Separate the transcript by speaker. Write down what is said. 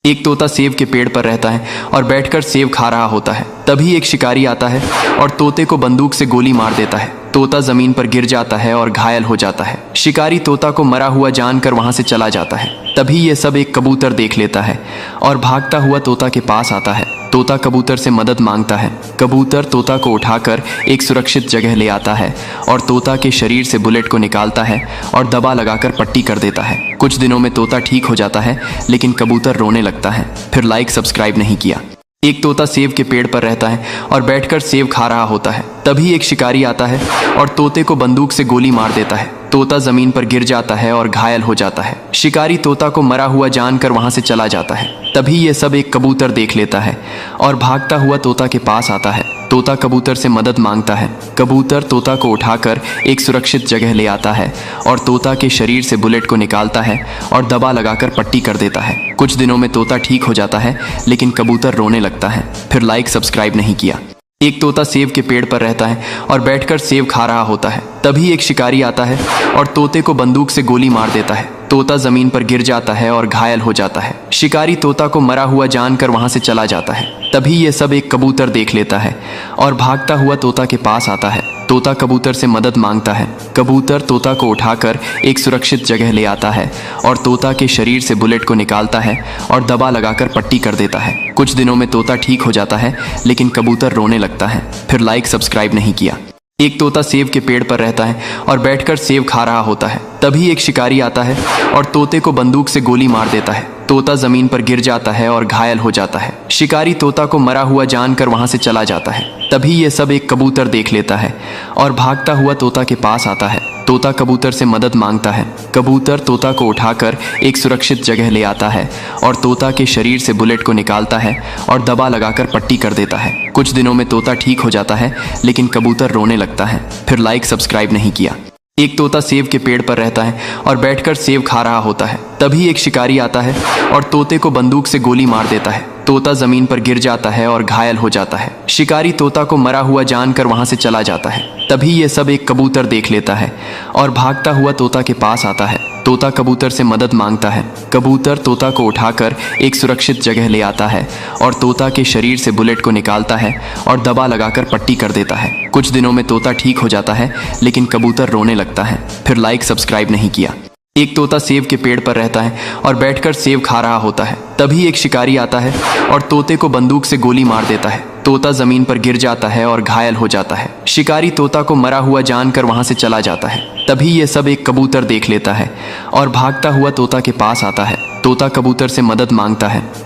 Speaker 1: एक तोता सेब के पेड़ पर रहता है और बैठकर सेब खा रहा होता है। तभी एक शिकारी आता है और तोते को बंदूक से गोली मार देता है। तोता जमीन पर गिर जाता है और घायल हो जाता है। शिकारी तोता को मरा हुआ जानकर वहां से चला जाता है। तभी ये सब एक कबूतर देख लेता है और भागता हुआ तोता के पास आता है। तोता कबूतर से मदद मांगता है। कबूतर तोता को उठाकर एक सुरक्षित जगह ले आता है और तोता के शरीर से बुलेट को निकालता है और दबा लगाकर पट्टी कर देता है। कुछ दिनों में तोता ठीक हो जाता है, लेकिन कबूतर रोने लगता है। फिर लाइक सब्सक्राइब नहीं किया। एक तोता सेब के पेड़ पर रहता है और बैठकर सेब खा रहा होता है। तभी एक शिकारी आता है और तोते को बंदूक से गोली मार देता है। तोता जमीन पर गिर जाता है और घायल हो जाता है। शिकारी तोता को मरा हुआ जानकर वहां से चला जाता है। तभी ये सब एक कबूतर देख लेता है और भागता हुआ तोता के पास आता है। तोता कबूतर से मदद मांगता है। कबूतर तोता को उठाकर एक सुरक्षित जगह ले आता है और तोता के शरीर से बुलेट को निकालता है और दबा लगाकर पट्टी कर देता है। कुछ दिनों में तोता ठीक हो जाता है, लेकिन कबूतर रोने लगता है। फिर लाइक सब्सक्राइब नहीं किया। एक तोता सेब के पेड़ पर रहता है और बैठकर सेब खा रहा होता है। तभी एक शिकारी आता है और तोते को बंदूक से गोली मार देता है। तोता जमीन पर गिर जाता है और घायल हो जाता है। शिकारी तोता को मरा हुआ जानकर वहां से चला जाता है। तभी ये सब एक कबूतर देख लेता है और भागता हुआ तोता के पास आता है। तोता कबूतर से मदद मांगता है। कबूतर तोता को उठाकर एक सुरक्षित जगह ले आता है और तोता के शरीर से बुलेट को निकालता है और दबा लगाकर पट्टी कर देता है। कुछ दिनों में तोता ठीक हो जाता है, लेकिन कबूतर रोने लगता है। फिर लाइक सब्सक्राइब नहीं किया। एक तोता सेब के पेड़ पर रहता है और बैठकर सेब खा रहा होता है। तभी एक शिकारी आता है और तोते को बंदूक से गोली मार देता है। तोता जमीन पर गिर जाता है और घायल हो जाता है। शिकारी तोता को मरा हुआ जानकर वहां से चला जाता है। तभी ये सब एक कबूतर देख लेता है और भागता हुआ तोता के पास आता है। तोता कबूतर से मदद मांगता है। कबूतर तोता को उठाकर एक सुरक्षित जगह ले आता है और तोता के शरीर से बुलेट को निकालता है और दबा लगाकर पट्टी कर देता है। कुछ दिनों में तोता ठीक हो जाता है, लेकिन कबूतर रोने लगता है। फिर लाइक सब्सक्राइब नहीं किया। एक तोता सेब के पेड़ पर रहता है और बैठकर सेब खा रहा होता है। तभी एक शिकारी आता है और तोते को बंदूक से गोली मार देता है। तोता जमीन पर गिर जाता है और घायल हो जाता है। शिकारी तोता को मरा हुआ जानकर वहां से चला जाता है। तभी ये सब एक कबूतर देख लेता है और भागता हुआ तोता के पास आता है। तोता कबूतर से मदद मांगता है। कबूतर तोता को उठाकर एक सुरक्षित जगह ले आता है और तोता के शरीर से बुलेट को निकालता है और दबा लगाकर पट्टी कर देता है। कुछ दिनों में तोता ठीक हो जाता है, लेकिन कबूतर रोने लगता है। फिर लाइक सब्सक्राइब नहीं किया। एक तोता सेब के पेड़ पर रहता है और बैठकर सेब खा रहा होता है। तभी एक शिकारी आता है और तोते को बंदूक से गोली मार देता है। तोता जमीन पर गिर जाता है और घायल हो जाता है। शिकारी तोता को मरा हुआ जानकर वहां से चला जाता है। तभी ये सब एक कबूतर देख लेता है और भागता हुआ तोता के पास आता है। तोता कबूतर से मदद मांगता है।